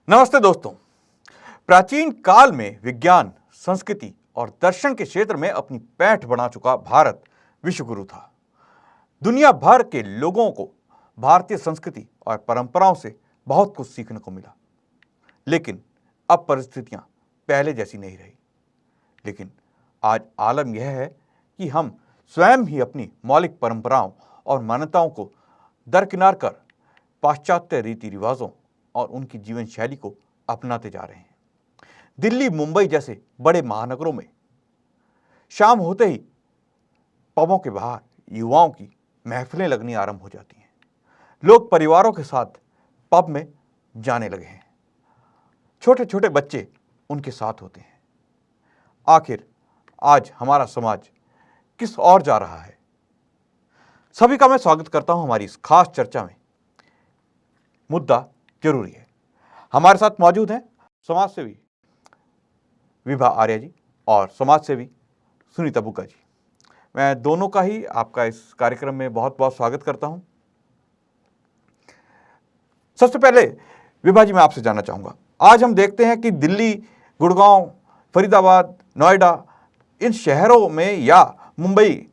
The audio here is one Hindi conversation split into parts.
नमस्ते दोस्तों। प्राचीन काल में विज्ञान, संस्कृति और दर्शन के क्षेत्र में अपनी पैठ बना चुका भारत विश्वगुरु था। दुनिया भर के लोगों को भारतीय संस्कृति और परंपराओं से बहुत कुछ सीखने को मिला। लेकिन अब परिस्थितियां पहले जैसी नहीं रही। लेकिन आज आलम यह है कि हम स्वयं ही अपनी मौलिक परंपराओं और मान्यताओं को दरकिनार कर पाश्चात्य रीति रिवाजों और उनकी जीवन शैली को अपनाते जा रहे हैं। दिल्ली, मुंबई जैसे बड़े महानगरों में शाम होते ही पबों के बाहर युवाओं की महफिलें लगनी आरंभ हो जाती हैं। लोग परिवारों के साथ पब में जाने लगे हैं। छोटे छोटे बच्चे उनके साथ होते हैं। आखिर आज हमारा समाज किस ओर जा रहा है? सभी का मैं स्वागत करता हूं हमारी इस खास चर्चा में। मुद्दा जरूरी है। हमारे साथ मौजूद हैं समाज सेवी विभा आर्य जी और समाज सेवी सुनीता बुक्का जी। मैं दोनों का ही आपका इस कार्यक्रम में बहुत बहुत स्वागत करता हूं। सबसे पहले विभा जी, मैं आपसे जानना चाहूंगा, आज हम देखते हैं कि दिल्ली, गुड़गांव, फरीदाबाद, नोएडा, इन शहरों में या मुंबई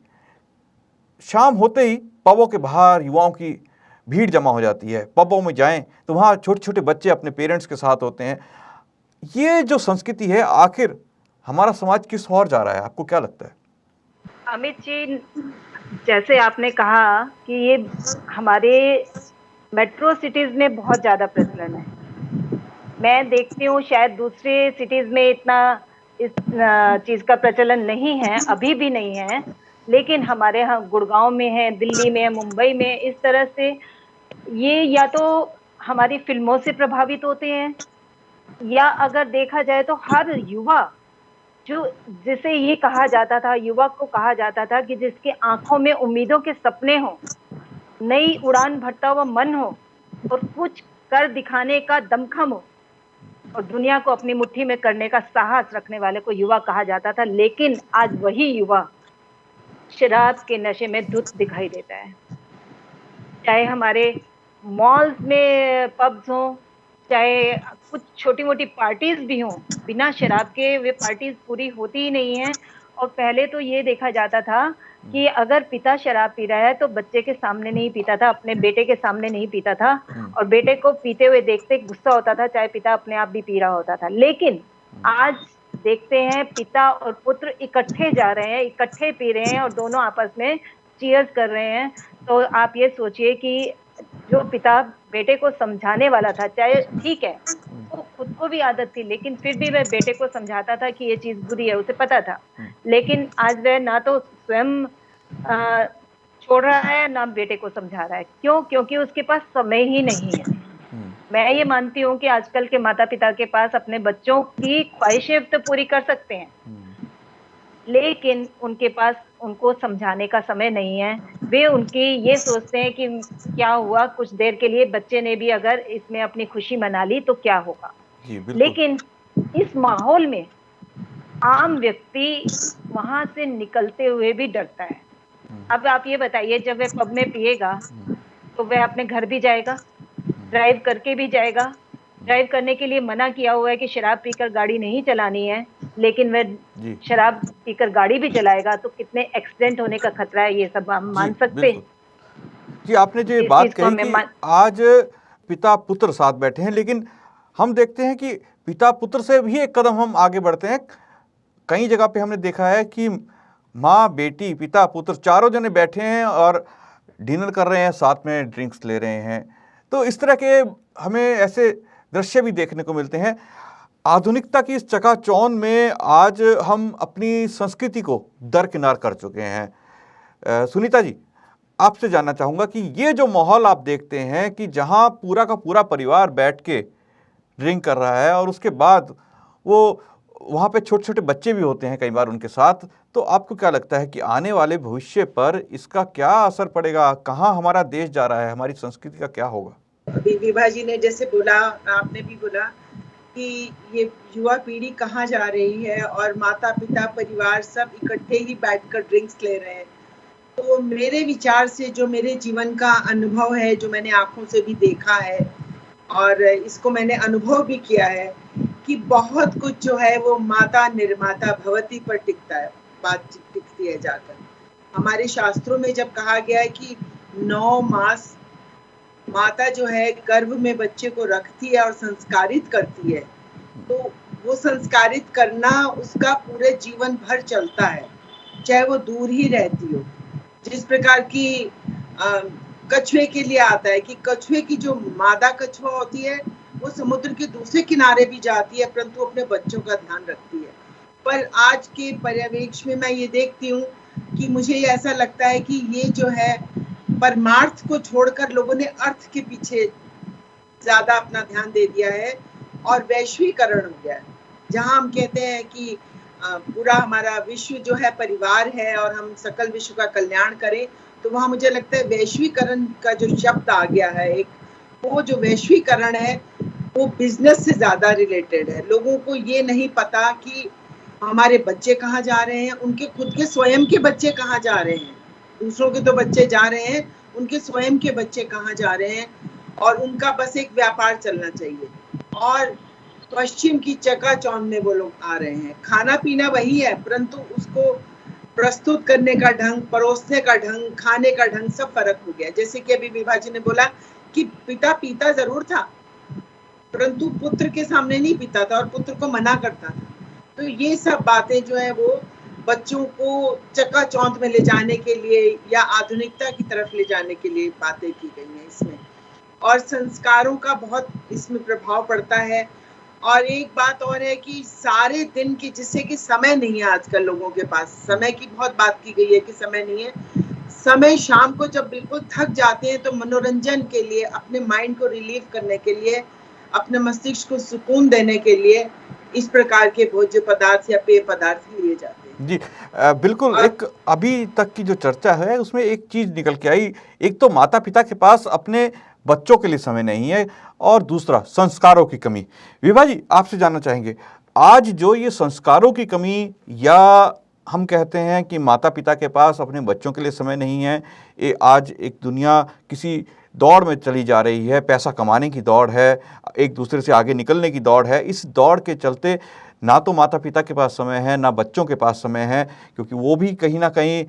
शाम होते ही पबों के बाहर युवाओं की भीड़ जमा हो जाती है। पबों में जाएं तो वहाँ छोटे छोटे बच्चे अपने पेरेंट्स के साथ होते हैं। ये जो संस्कृति है, आखिर हमारा समाज किस ओर जा रहा है? आपको क्या लगता है? अमित जी, जैसे आपने कहा कि ये हमारे मेट्रो सिटीज में बहुत ज़्यादा प्रचलन है। मैं देखती हूँ शायद दूसरे सिटीज में इतना इस चीज़ का प्रचलन नहीं है, अभी भी नहीं है, लेकिन हमारे यहाँ गुड़गांव में है, दिल्ली में है, मुंबई में इस तरह से ये या तो हमारी फिल्मों से प्रभावित होते हैं, या अगर देखा जाए तो हर युवा जो जिसे ये कहा जाता था, युवक को कहा जाता था कि जिसके आंखों में उम्मीदों के सपने हो, नई उड़ान भरता हुआ मन हो और कुछ कर दिखाने का दमखम हो और दुनिया को अपनी मुट्ठी में करने का साहस रखने वाले को युवा कहा जाता था। लेकिन आज वही युवा शराब के नशे में धुत दिखाई देता है। चाहे हमारे मॉल्स में पब्स हों, चाहे कुछ छोटी मोटी पार्टीज भी हों, बिना शराब के वे पार्टीज पूरी होती ही नहीं है। और पहले तो ये देखा जाता था कि अगर पिता शराब पी रहा है तो बच्चे के सामने नहीं पीता था, अपने बेटे के सामने नहीं पीता था, और बेटे को पीते हुए देखते गुस्सा होता था, चाहे पिता अपने आप भी पी रहा होता था। लेकिन आज देखते हैं पिता और पुत्र इकट्ठे जा रहे हैं, इकट्ठे पी रहे हैं और दोनों आपस में चीयर्स कर रहे हैं। तो आप ये सोचिए कि जो पिता बेटे को समझाने वाला था, चाहे ठीक है वो खुद को भी आदत थी, लेकिन फिर भी वह बेटे को समझाता था कि ये चीज बुरी है, उसे पता था, लेकिन आज वह ना तो स्वयं छोड़ रहा है ना बेटे को समझा रहा है। क्यों? क्योंकि उसके पास समय ही नहीं है। मैं ये मानती हूँ कि आजकल के माता पिता के पास अपने बच्चों की ख्वाहिशें तो पूरी कर सकते हैं, लेकिन उनके पास उनको समझाने का समय नहीं है। वे उनकी ये सोचते हैं कि क्या हुआ, कुछ देर के लिए बच्चे ने भी अगर इसमें अपनी खुशी मना ली तो क्या होगा। लेकिन इस माहौल में आम व्यक्ति वहां से निकलते हुए भी डरता है। अब आप ये बताइए, जब वह पब में पिएगा तो वह अपने घर भी जाएगा, ड्राइव करके भी जाएगा। ड्राइव करने के लिए मना किया हुआ है कि शराब पीकर गाड़ी नहीं चलानी है, लेकिन वह शराब पीकर गाड़ी भी चलाएगा तो कितने एक्सीडेंट होने का खतरा है, ये सब हम मान सकते हैं। जी, आपने जो बात कही कि आज पिता पुत्र साथ बैठे हैं, लेकिन हम देखते हैं कि पिता पुत्र से भी एक कदम हम आगे बढ़ते हैं। कई जगह पे हमने देखा है कि माँ बेटी, पिता पुत्र चारों जने बैठे हैं और डिनर कर रहे हैं, साथ में ड्रिंक्स ले रहे हैं। तो इस तरह के हमें ऐसे दृश्य भी देखने को मिलते हैं। आधुनिकता की इस चकाचौंध में आज हम अपनी संस्कृति को दरकिनार कर चुके हैं। सुनीता जी, आपसे जानना चाहूँगा कि ये जो माहौल आप देखते हैं कि जहाँ पूरा का पूरा परिवार बैठ के ड्रिंक कर रहा है और उसके बाद वो वहाँ पे छोटे छोटे बच्चे भी होते हैं कई बार उनके साथ, तो आपको क्या लगता है कि आने वाले भविष्य पर इसका क्या असर पड़ेगा? कहाँ हमारा देश जा रहा है? हमारी संस्कृति का क्या होगा? अभी विभा जी ने जैसे बोला, आपने भी बोला कि ये युवा पीढ़ी कहाँ जा रही है और माता पिता परिवार सब इकट्ठे ही बैठकर ड्रिंक्स ले रहे हैं। तो मेरे विचार से, जो मेरे जीवन का अनुभव है, जो मैंने आंखों से भी देखा है, और इसको मैंने अनुभव भी किया है कि बहुत कुछ जो है वो माता निर्माता भवती पर टिकता है, बात टिकती है जाकर। हमारे शास्त्रों में जब कहा गया है कि 9 मास माता जो है गर्भ में बच्चे को रखती है और संस्कारित करती है, तो वो संस्कारित करना उसका पूरे जीवन भर चलता है, चाहे वो दूर ही रहती हो। जिस प्रकार की कछुए के लिए आता है कि कछुए की जो मादा कछुआ होती है वो समुद्र के दूसरे किनारे भी जाती है, परंतु अपने बच्चों का ध्यान रखती है। पर आज के पर्यवेक्ष में मैं ये देखती हूँ कि मुझे ऐसा लगता है कि ये जो है परमार्थ को छोड़कर लोगों ने अर्थ के पीछे ज्यादा अपना ध्यान दे दिया है और वैश्वीकरण हो गया है। जहाँ हम कहते हैं कि पूरा हमारा विश्व जो है परिवार है और हम सकल विश्व का कल्याण करें, तो वहाँ मुझे लगता है वैश्वीकरण का जो शब्द आ गया है, एक वो जो वैश्वीकरण है वो बिजनेस से ज्यादा रिलेटेड है। लोगों को ये नहीं पता कि हमारे बच्चे कहाँ जा रहे हैं, उनके खुद के स्वयं के बच्चे कहाँ जा रहे हैं। दूसरों के तो बच्चे जा रहे हैं, उनके स्वयं के बच्चे कहाँ जा रहे हैं, और उनका बस एक व्यापार चलना चाहिए। और पश्चिम की चकाचौंध में वो लोग आ रहे हैं। खाना पीना वही है, परंतु उसको प्रस्तुत करने का ढंग, परोसने का ढंग, खाने का ढंग सब फर्क हो गया। जैसे कि अभी विभा जी ने बोला कि पिता पीता जरूर था, परंतु पुत्र के सामने नहीं पीता था और पुत्र को मना करता था। तो ये सब बातें जो है वो बच्चों को चकाचौंध में ले जाने के लिए या आधुनिकता की तरफ ले जाने के लिए बातें की गई हैं इसमें, और संस्कारों का बहुत इसमें प्रभाव पड़ता है। और एक बात और है कि सारे दिन की, जिससे कि समय नहीं है आजकल लोगों के पास, समय की बहुत बात की गई है कि समय नहीं है। समय शाम को जब बिल्कुल थक जाते हैं तो मनोरंजन के लिए, अपने माइंड को रिलीव करने के लिए, अपने मस्तिष्क को सुकून देने के लिए इस प्रकार के भोज्य पदार्थ या पेय पदार्थ लिए जाते हैं। जी बिल्कुल। एक अभी तक की जो चर्चा है उसमें एक चीज निकल के आई, एक तो माता पिता के पास अपने बच्चों के लिए समय नहीं है, और दूसरा संस्कारों की कमी। विभा जी, आपसे जानना चाहेंगे, आज जो ये संस्कारों की कमी, या हम कहते हैं कि माता पिता के पास अपने बच्चों के लिए समय नहीं है, ये आज एक दुनिया किसी दौड़ में चली जा रही है, पैसा कमाने की दौड़ है, एक दूसरे से आगे निकलने की दौड़ है। इस दौड़ के चलते ना तो माता पिता के पास समय है, ना बच्चों के पास समय है, क्योंकि वो भी कहीं ना कहीं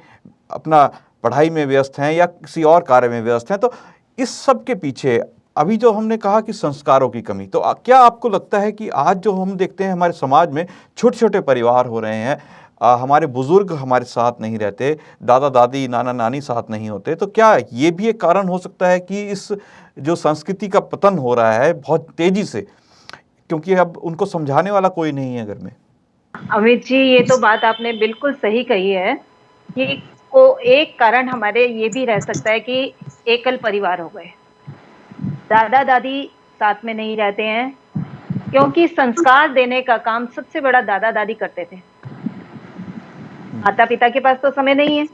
अपना पढ़ाई में व्यस्त हैं या किसी और कार्य में व्यस्त हैं। तो इस सब के पीछे अभी जो हमने कहा कि संस्कारों की कमी, तो क्या आपको लगता है कि आज जो हम देखते हैं हमारे समाज में छोटे छोटे परिवार हो रहे हैं, हमारे बुजुर्ग हमारे साथ नहीं रहते, दादा दादी नाना नानी साथ नहीं होते, तो क्या ये भी एक कारण हो सकता है कि इस जो संस्कृति का पतन हो रहा है बहुत तेजी से, क्योंकि अब उनको समझाने वाला कोई नहीं है घर में? अमित जी, ये तो बात आपने बिल्कुल सही कही है कि को एक कारण हमारे ये भी रह सकता है कि एकल परिवार हो गए, दादा दादी साथ में नहीं रहते हैं, क्योंकि संस्कार देने का काम सबसे बड़ा दादा दादी करते थे। माता पिता के पास तो समय नहीं है,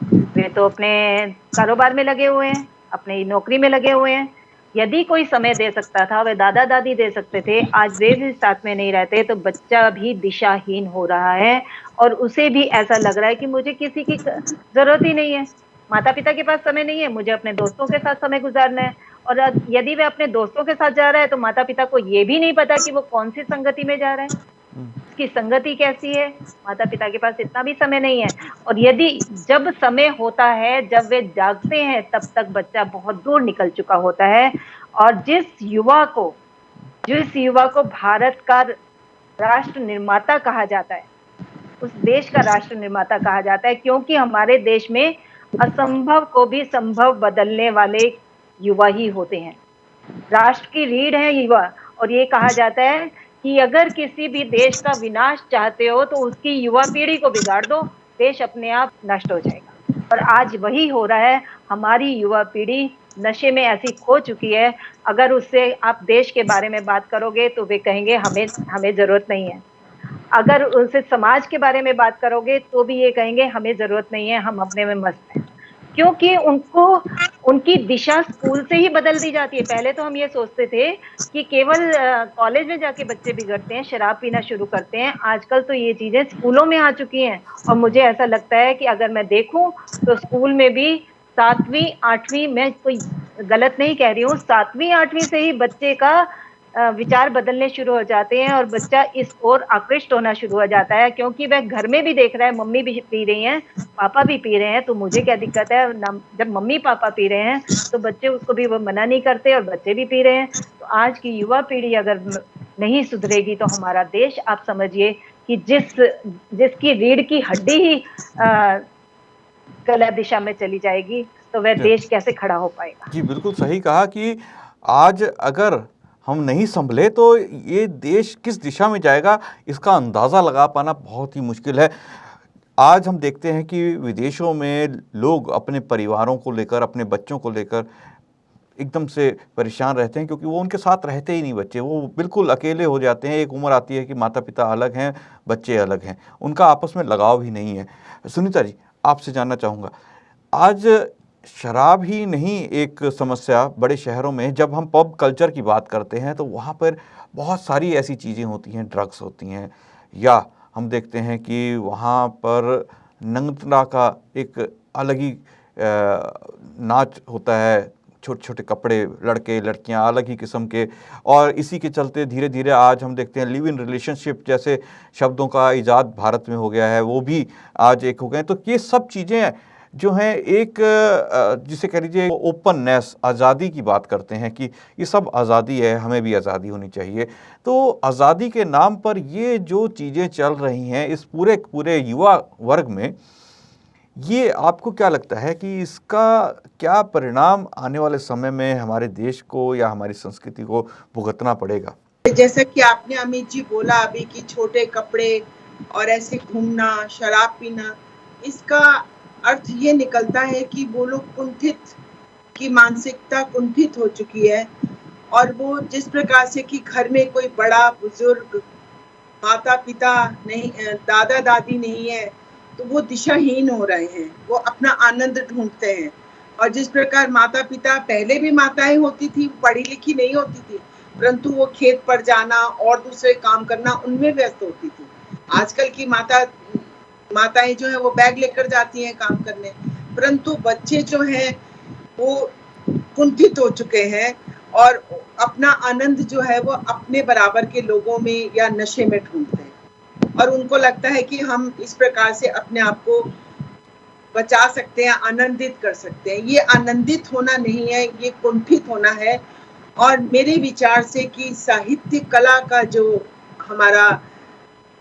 वे तो अपने कारोबार में लगे हुए हैं, अपनी नौकरी में लगे हुए हैं। यदि कोई समय दे सकता था वे दादा दादी दे सकते थे। आज वे भी साथ में नहीं रहते तो बच्चा भी दिशाहीन हो रहा है, और उसे भी ऐसा लग रहा है कि मुझे किसी की जरूरत ही नहीं है। माता पिता के पास समय नहीं है, मुझे अपने दोस्तों के साथ समय गुजारना है। और यदि वे अपने दोस्तों के साथ जा रहा है तो माता पिता को ये भी नहीं पता कि वो कौन सी संगति में जा रहा है, उसकी संगति कैसी है। माता पिता के पास इतना भी समय नहीं है। और यदि जब समय होता है, जब वे जागते हैं, तब तक बच्चा बहुत दूर निकल चुका होता है। और जिस युवा को भारत का राष्ट्र निर्माता कहा जाता है, उस देश का राष्ट्र निर्माता कहा जाता है, क्योंकि हमारे देश में असंभव को भी संभव बदलने वाले युवा ही होते हैं। राष्ट्र की रीढ़ है युवा, और ये कहा जाता है कि अगर किसी भी देश का विनाश चाहते हो तो उसकी युवा पीढ़ी को बिगाड़ दो, देश अपने आप नष्ट हो जाएगा। और आज वही हो रहा है। हमारी युवा पीढ़ी नशे में ऐसी खो चुकी है, अगर उससे आप देश के बारे में बात करोगे तो वे कहेंगे हमें जरूरत नहीं है। अगर उनसे समाज के बारे में बात करोगे तो भी ये कहेंगे हमें जरूरत नहीं है, हम अपने में मस्त हैं। क्योंकि उनको उनकी दिशा स्कूल से ही बदल दी जाती है। पहले तो हम ये सोचते थे कि केवल कॉलेज में जाके बच्चे बिगड़ते हैं, शराब पीना शुरू करते हैं। आजकल तो ये चीजें स्कूलों में आ चुकी हैं। और मुझे ऐसा लगता है कि अगर मैं देखूं तो स्कूल में भी 7वीं 8वीं में कोई गलत नहीं कह रही हूँ, 7वीं 8वीं से ही बच्चे का विचार बदलने शुरू हो जाते हैं और बच्चा इस ओर आकृष्ट होना शुरू हो जाता है, क्योंकि वह घर में भी देख रहा है मम्मी भी पी रही हैं, पापा भी पी रहे हैं, तो मुझे क्या दिक्कत है जब मम्मी पापा पी रहे हैं तो बच्चे उसको भी वो मना नहीं करते और बच्चे भी पी रहे हैं। तो आज की युवा पीढ़ी अगर नहीं सुधरेगी तो हमारा देश आप समझिए कि जिसकी रीढ़ की हड्डी ही गलत दिशा में चली जाएगी तो वह देश कैसे खड़ा हो पाएगा। जी बिल्कुल सही कहा कि आज अगर हम नहीं संभले तो ये देश किस दिशा में जाएगा इसका अंदाज़ा लगा पाना बहुत ही मुश्किल है। आज हम देखते हैं कि विदेशों में लोग अपने परिवारों को लेकर, अपने बच्चों को लेकर एकदम से परेशान रहते हैं, क्योंकि वो उनके साथ रहते ही नहीं बच्चे, वो बिल्कुल अकेले हो जाते हैं। एक उम्र आती है कि माता पिता अलग हैं, बच्चे अलग हैं, उनका आपस में लगाव ही नहीं है। सुनीता जी, आपसे जानना चाहूँगा, आज शराब ही नहीं एक समस्या बड़े शहरों में, जब हम पब कल्चर की बात करते हैं तो वहाँ पर बहुत सारी ऐसी चीज़ें होती हैं, ड्रग्स होती हैं, या हम देखते हैं कि वहाँ पर नंगता का एक अलग ही नाच होता है, छोटे छोटे कपड़े, लड़के लड़कियां अलग ही किस्म के, और इसी के चलते धीरे धीरे आज हम देखते हैं लिव इन रिलेशनशिप जैसे शब्दों का इजाद भारत में हो गया है, वो भी आज एक हो गए। तो ये सब चीज़ें जो हैं एक जिसे कह लीजिए ओपननेस, आज़ादी की बात करते हैं कि ये सब आज़ादी है, हमें भी आज़ादी होनी चाहिए। तो आज़ादी के नाम पर ये जो चीज़ें चल रही हैं इस पूरे युवा वर्ग में, ये आपको क्या लगता है कि इसका क्या परिणाम आने वाले समय में हमारे देश को या हमारी संस्कृति को भुगतना पड़ेगा? जैसा कि आपने अमित जी बोला अभी कि छोटे कपड़े और ऐसे घूमना, शराब पीना, इसका अर्थ ये निकलता है कि वो लोग कुंठित की मानसिकता कुंठित हो चुकी है, और वो जिस प्रकार से कि घर में कोई बड़ा बुजुर्ग, माता पिता नहीं, दादा दादी नहीं है, तो वो दिशाहीन हो रहे हैं, वो अपना आनंद ढूंढते हैं। और जिस प्रकार माता पिता, पहले भी माताएं होती थी, पढ़ी लिखी नहीं होती थी, परंतु वो खेत पर जाना और दूसरे काम करना उनमें व्यस्त होती थी। आजकल की माताएं जो है वो बैग लेकर जाती हैं काम करने, परंतु बच्चे जो हैं वो कुंठित हो चुके हैं और अपना आनंद जो है वो अपने बराबर के लोगों में या नशे में ढूंढते हैं, और उनको लगता है कि हम इस प्रकार से अपने आप को बचा सकते हैं, आनंदित कर सकते हैं। ये आनंदित होना नहीं है, ये कुंठित होना है। और मेरे विचार से कि साहित्य कला का जो हमारा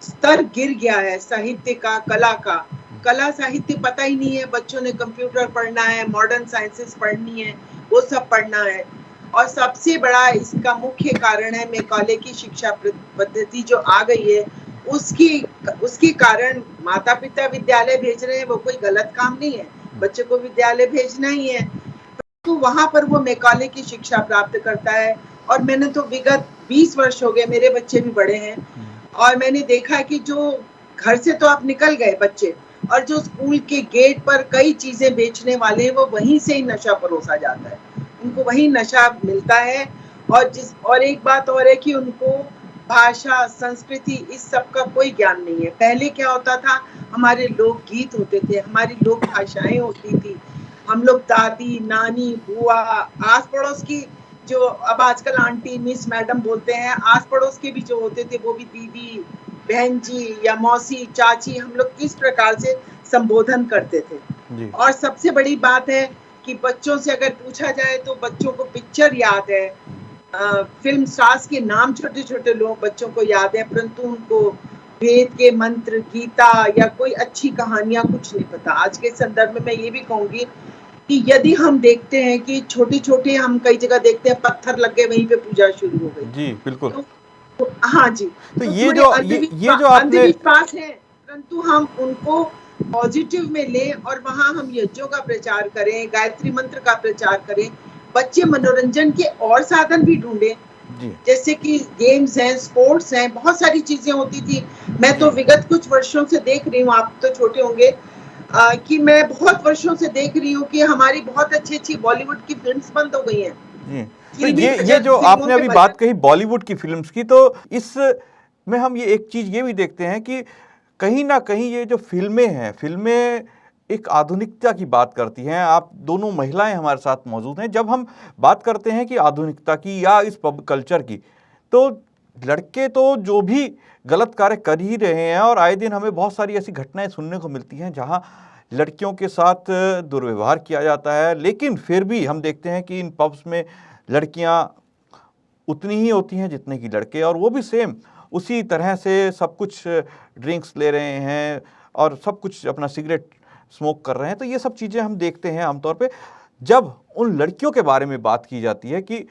स्तर गिर गया है, साहित्य का, कला साहित्य पता ही नहीं है। बच्चों ने कंप्यूटर पढ़ना है, मॉडर्न साइंसेस पढ़नी है, वो सब पढ़ना है। और सबसे बड़ा इसका मुख्य कारण है मैकॉले की शिक्षा पद्धति जो आ गई है, उसकी कारण माता पिता विद्यालय भेज रहे हैं, वो कोई गलत काम नहीं है, बच्चे को विद्यालय भेजना ही है, तो वहां पर वो मैकॉले की शिक्षा प्राप्त करता है। और मैंने तो विगत 20 वर्ष हो गए, मेरे बच्चे भी बड़े हैं, और मैंने देखा कि जो घर से तो आप निकल गए बच्चे, और जो स्कूल के गेट पर कई चीजें बेचने वाले हैं, वो वहीं से ही नशा परोसा जाता है, उनको वही नशा मिलता है। और एक बात और है कि उनको भाषा, संस्कृति, इस सब का कोई ज्ञान नहीं है। पहले क्या होता था, हमारे लोकगीत होते थे, हमारी लोक भाषाएं होती थी, हम लोग दादी, नानी, बुआ, आस पड़ोस की जो अब आजकल आंटी, मिस, मैडम बोलते हैं, आस पड़ोस के भी जो होते थे वो भी दीदी, बहन जी या मौसी, चाची, हम लोग किस प्रकार से संबोधन करते थे जी। और सबसे बड़ी बात है कि बच्चों से अगर पूछा जाए तो बच्चों को पिक्चर याद है, फिल्म स्टार्स के नाम छोटे छोटे लोग बच्चों को याद है, परंतु उनको वेद के मंत्र, गीता या कोई अच्छी कहानियां कुछ नहीं पता। आज के संदर्भ में मैं ये भी कहूंगी कि यदि हम देखते हैं कि छोटे छोटे, हम कई जगह देखते हैं पत्थर लग गए, वहीं पे पूजा शुरू हो गई जी, बिल्कुल। तो हाँ जी, तो ये जो अंधविश्वास है, परंतु हम उनको पॉजिटिव में लें और वहां हम यज्ञों का प्रचार करें, गायत्री मंत्र का प्रचार करें, बच्चे मनोरंजन के और साधन भी ढूंढें, जैसे कि गेम्स हैं, स्पोर्ट्स हैं, बहुत सारी चीजें होती थी। मैं तो विगत कुछ वर्षों से देख रही हूँ, आप तो छोटे होंगे, कि मैं बहुत वर्षों से देख रही हूँ कि हमारी बहुत अच्छी अच्छी बॉलीवुड की फिल्म्स बंद हो गई हैं। तो ये जो आपने अभी बात कही बॉलीवुड की फिल्म्स की, तो इस में हम ये एक चीज ये भी देखते हैं कि कहीं ना कहीं ये जो फिल्में हैं, फिल्में एक आधुनिकता की बात करती हैं। आप दोनों महिलाएं हमारे साथ मौजूद हैं। जब हम बात करते हैं कि आधुनिकता की या इस पब कल्चर की, तो लड़के तो जो भी गलत कार्य कर ही रहे हैं और आए दिन हमें बहुत सारी ऐसी घटनाएं सुनने को मिलती हैं जहां लड़कियों के साथ दुर्व्यवहार किया जाता है। लेकिन फिर भी हम देखते हैं कि इन पब्स में लड़कियां उतनी ही होती हैं जितने की लड़के, और वो भी सेम उसी तरह से सब कुछ ड्रिंक्स ले रहे हैं और सब कुछ अपना सिगरेट स्मोक कर रहे हैं। तो ये सब चीज़ें हम देखते हैं आमतौर पे। जब उन लड़कियों के बारे में बात की जाती है कि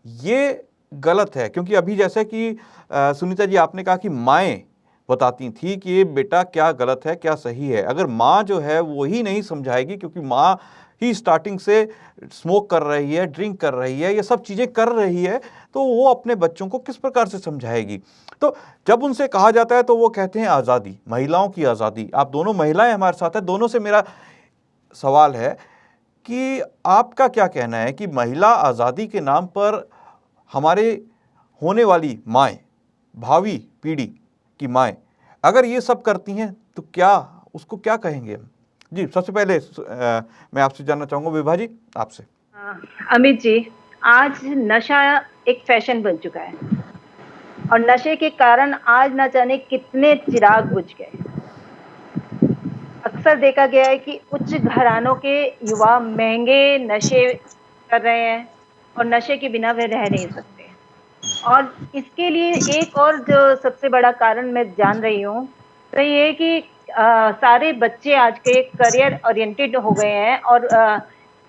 ये गलत है, क्योंकि अभी जैसे कि सुनीता जी आपने कहा कि माएँ बताती थी कि ये बेटा क्या गलत है क्या सही है। अगर माँ जो है वो ही नहीं समझाएगी, क्योंकि माँ ही स्टार्टिंग से स्मोक कर रही है, ड्रिंक कर रही है, ये सब चीज़ें कर रही है, तो वो अपने बच्चों को किस प्रकार से समझाएगी। तो जब उनसे कहा जाता है तो वो कहते हैं आज़ादी, महिलाओं की आज़ादी। आप दोनों महिलाएं हमारे साथ हैं, दोनों से मेरा सवाल है कि आपका क्या कहना है कि महिला आज़ादी के नाम पर हमारे होने वाली माएँ, भावी पीढ़ी की माएँ अगर ये सब करती हैं तो क्या उसको क्या कहेंगे हम? जी, सबसे पहले मैं आपसे जानना चाहूँगा, विभा जी आपसे। अमित जी, आज नशा एक फैशन बन चुका है और नशे के कारण आज न जाने कितने चिराग बुझ गए। अक्सर देखा गया है कि उच्च घरानों के युवा महंगे नशे कर रहे हैं और नशे के बिना वे रह नहीं सकते। और इसके लिए एक और जो सबसे बड़ा कारण मैं जान रही हूँ, तो ये है कि सारे बच्चे आज के करियर ओरिएंटेड हो गए हैं और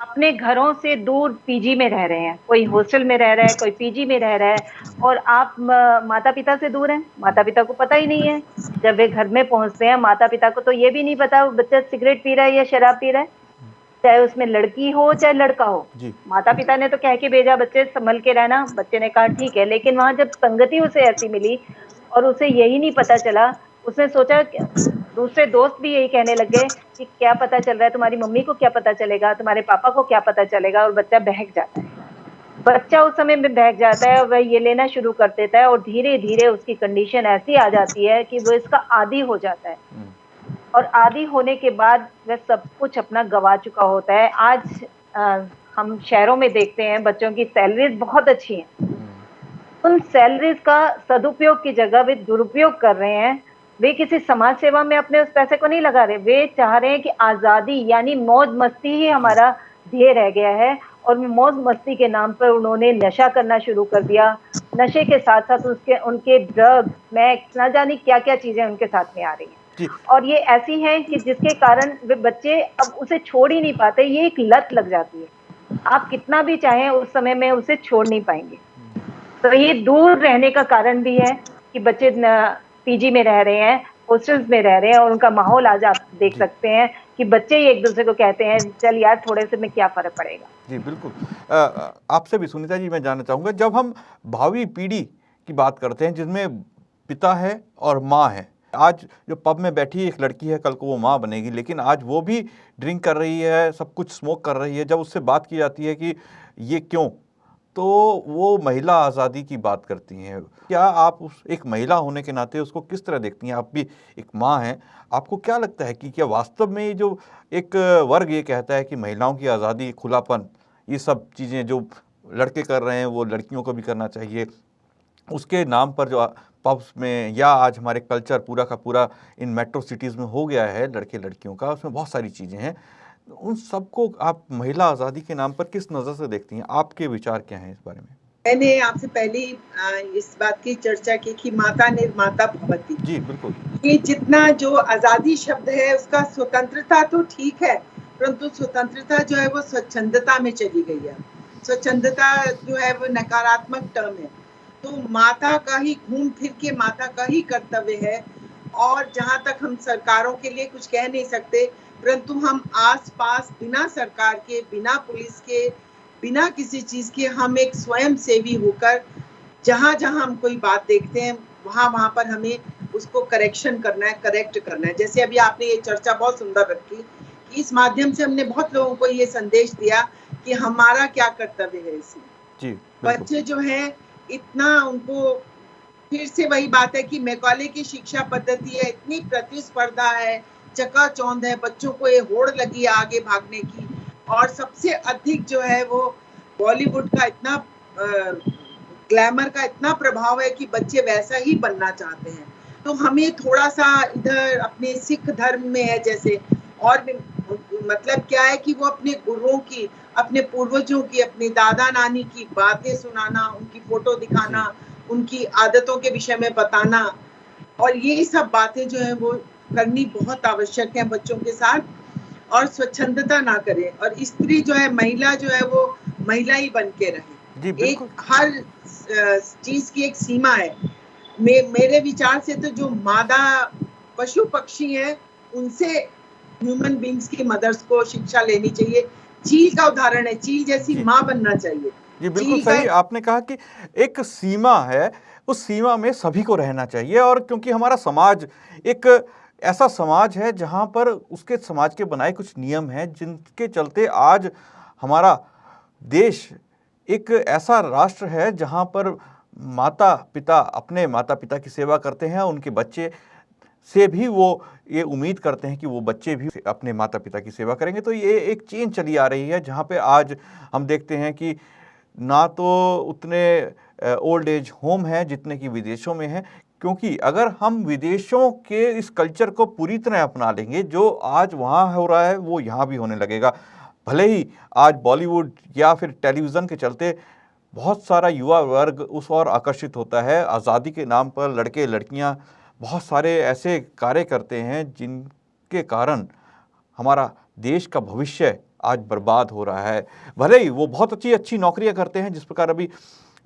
अपने घरों से दूर पीजी में रह रहे हैं। कोई हॉस्टल में रह रहा है, कोई पीजी में रह रहा है, और आप माता पिता से दूर हैं। माता पिता को पता ही नहीं है, जब वे घर में पहुंचते हैं माता पिता को तो ये भी नहीं पता बच्चा सिगरेट पी रहा है या शराब पी रहा है, चाहे उसमें लड़की हो चाहे लड़का हो। माता पिता ने तो कह के भेजा बच्चे संभल के रहना, बच्चे ने कहा ठीक है, लेकिन वहां जब संगति उसे ऐसी मिली और उसे यही नहीं पता चला, उसने सोचा, दूसरे दोस्त भी यही कहने लग गए कि क्या पता चल रहा है, तुम्हारी मम्मी को क्या पता चलेगा, तुम्हारे पापा को क्या पता चलेगा, और बच्चा बहक जाता है। बच्चा उस समय में बहक जाता है और वह ये लेना शुरू कर देता है और धीरे धीरे उसकी कंडीशन ऐसी आ जाती है कि वो इसका आदी हो जाता है, और आदी होने के बाद वह सब कुछ अपना गवा चुका होता है। आज हम शहरों में देखते हैं बच्चों की सैलरीज बहुत अच्छी हैं, उन सैलरीज का सदुपयोग की जगह वे दुरुपयोग कर रहे हैं। वे किसी समाज सेवा में अपने उस पैसे को नहीं लगा रहे, वे चाह रहे हैं कि आज़ादी यानी मौज मस्ती ही हमारा ध्येय रह गया है, और मौज मस्ती के नाम पर उन्होंने नशा करना शुरू कर दिया। नशे के साथ साथ उनके ड्रग, मैक्स, ना जाने क्या क्या चीजें उनके साथ में आ रही हैं, और ये ऐसी हैं कि जिसके कारण वे बच्चे अब उसे छोड़ ही नहीं पाते। ये एक लत लग जाती है, आप कितना भी चाहें उस समय में उसे छोड़ नहीं पाएंगे। तो ये दूर रहने का कारण भी है कि बच्चे पीजी में रह रहे हैं, हॉस्टल्स में रह रहे हैं, और उनका माहौल आज आप देख सकते हैं कि बच्चे ही एक दूसरे को कहते हैं चल यार थोड़े से में क्या फर्क पड़ेगा। जी बिल्कुल। आपसे भी सुनीता जी मैं जानना चाहूँगा, जब हम भावी पीढ़ी की बात करते हैं जिसमें पिता है और माँ है, आज जो पब में बैठी एक लड़की है कल को वो माँ बनेगी, लेकिन आज वो भी ड्रिंक कर रही है, सब कुछ स्मोक कर रही है। जब उससे बात की जाती है कि ये क्यों, तो वो महिला आज़ादी की बात करती हैं। क्या आप उस एक महिला होने के नाते उसको किस तरह देखती हैं? आप भी एक माँ हैं, आपको क्या लगता है कि क्या वास्तव में ये जो एक वर्ग ये कहता है कि महिलाओं की आज़ादी, खुलापन, ये सब चीज़ें जो लड़के कर रहे हैं वो लड़कियों को भी करना चाहिए, उसके नाम पर जो पब्स में या आज हमारे कल्चर पूरा का पूरा इन मेट्रो सिटीज़ में हो गया है लड़के लड़कियों का, उसमें बहुत सारी चीज़ें हैं, उन सबको आप महिला आज़ादी के नाम पर किस नज़र से देखती हैं? आपके विचार क्या हैं इस बारे में? मैंने आपसे पहले इस बात की चर्चा की कि माता निर्माता भवति। जी बिल्कुल। ये जितना जो आज़ादी शब्द है उसका स्वतंत्रता तो ठीक है, परंतु स्वतंत्रता जो है वो स्वच्छंदता में चली गई है। स्वच्छंदता जो है वो नकारात्मक टर्म है। तो माता का ही घूम फिर के माता का ही कर्तव्य है, और जहाँ तक हम सरकारों के लिए कुछ कह नहीं सकते, परंतु हम आसपास बिना सरकार के, बिना पुलिस के, बिना किसी चीज के हम एक स्वयं सेवी होकर जहाँ जहाँ हम कोई बात देखते हैं वहाँ पर हमें उसको करेक्शन करना है, करेक्ट करना है। जैसे अभी आपने ये चर्चा बहुत सुंदर रखी कि इस माध्यम से हमने बहुत लोगों को ये संदेश दिया कि हमारा क्या कर्तव्य है इसमें। जी बच्चे जो है इतना उनको, फिर से वही बात है कि मैकॉले की शिक्षा पद्धति है, इतनी प्रतिस्पर्धा है, चकाचौंध है, बच्चों को ये होड़ लगी है आगे भागने की। और सबसे अधिक जो है वो बॉलीवुड का इतना ग्लैमर का इतना प्रभाव है कि बच्चे वैसा ही बनना चाहते हैं। तो हमें थोड़ा सा इधर अपने सिख धर्म में है जैसे, और भी मतलब क्या है कि वो अपने गुरुओं की, अपने पूर्वजों की, अपने दादा नानी की बातें सुनाना, उनकी फोटो दिखाना, उनकी आदतों के विषय में बताना, और ये सब बातें जो है वो करनी बहुत आवश्यक है बच्चों के साथ। और स्वच्छंदता ना करें, और स्त्री जो है, महिला जो है वो महिला ही बन के रहे। जी एक बिल्कुल। हर चीज की एक सीमा है। मेरे विचार से तो जो मादा पशु पक्षी हैं उनसे ह्यूमन बींग्स की मदर्स को शिक्षा लेनी चाहिए। चील का उदाहरण है, चील जैसी जी। माँ बनना चाहिए। जी बिल्कुल चील का सही आपने कहा कि एक सीमा है, उस सीमा में सभी को रहना चाहिए। और क्योंकि हमारा समाज एक ऐसा समाज है जहाँ पर उसके समाज के बनाए कुछ नियम हैं जिनके चलते आज हमारा देश एक ऐसा राष्ट्र है जहाँ पर माता पिता अपने माता पिता की सेवा करते हैं, उनके बच्चे से भी वो ये उम्मीद करते हैं कि वो बच्चे भी अपने माता पिता की सेवा करेंगे। तो ये एक चेन चली आ रही है जहाँ पे आज हम देखते हैं कि ना तो उतने ओल्ड एज होम हैं जितने कि विदेशों में हैं, क्योंकि अगर हम विदेशों के इस कल्चर को पूरी तरह अपना लेंगे, जो आज वहाँ हो रहा है वो यहाँ भी होने लगेगा। भले ही आज बॉलीवुड या फिर टेलीविज़न के चलते बहुत सारा युवा वर्ग उस ओर आकर्षित होता है, आज़ादी के नाम पर लड़के लड़कियाँ बहुत सारे ऐसे कार्य करते हैं जिनके कारण हमारा देश का भविष्य आज बर्बाद हो रहा है। भले ही वो बहुत अच्छी अच्छी नौकरियां करते हैं, जिस प्रकार अभी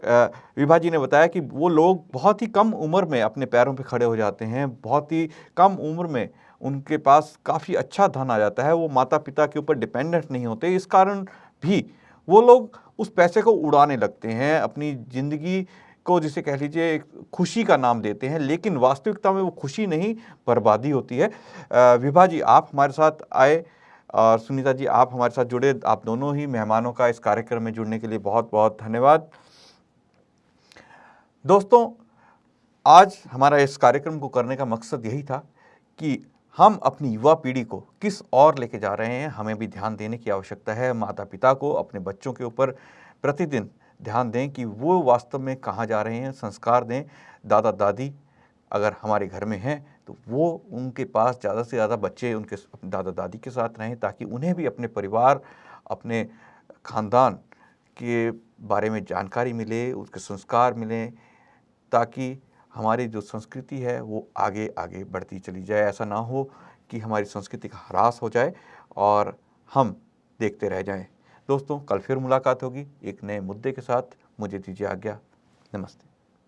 विभा जी ने बताया कि वो लोग बहुत ही कम उम्र में अपने पैरों पे खड़े हो जाते हैं, बहुत ही कम उम्र में उनके पास काफ़ी अच्छा धन आ जाता है, वो माता पिता के ऊपर डिपेंडेंट नहीं होते। इस कारण भी वो लोग उस पैसे को उड़ाने लगते हैं, अपनी ज़िंदगी को जिसे कह लीजिए एक खुशी का नाम देते हैं, लेकिन वास्तविकता में वो खुशी नहीं, बर्बादी होती है। विभा जी आप हमारे साथ आए और सुनीता जी आप हमारे साथ जुड़े, आप दोनों ही मेहमानों का इस कार्यक्रम में जुड़ने के लिए बहुत बहुत धन्यवाद। दोस्तों, आज हमारा इस कार्यक्रम को करने का मकसद यही था कि हम अपनी युवा पीढ़ी को किस ओर लेके जा रहे हैं, हमें भी ध्यान देने की आवश्यकता है। माता पिता को अपने बच्चों के ऊपर प्रतिदिन ध्यान दें कि वो वास्तव में कहाँ जा रहे हैं, संस्कार दें। दादा दादी अगर हमारे घर में हैं तो वो उनके पास ज़्यादा से ज़्यादा बच्चे उनके दादा दादी के साथ रहें, ताकि उन्हें भी अपने परिवार, अपने ख़ानदान के बारे में जानकारी मिले, उसके संस्कार मिलें, ताकि हमारी जो संस्कृति है वो आगे आगे बढ़ती चली जाए। ऐसा ना हो कि हमारी संस्कृति का ह्रास हो जाए और हम देखते रह जाएं। दोस्तों, कल फिर मुलाकात होगी एक नए मुद्दे के साथ। मुझे दीजिए आज्ञा। नमस्ते।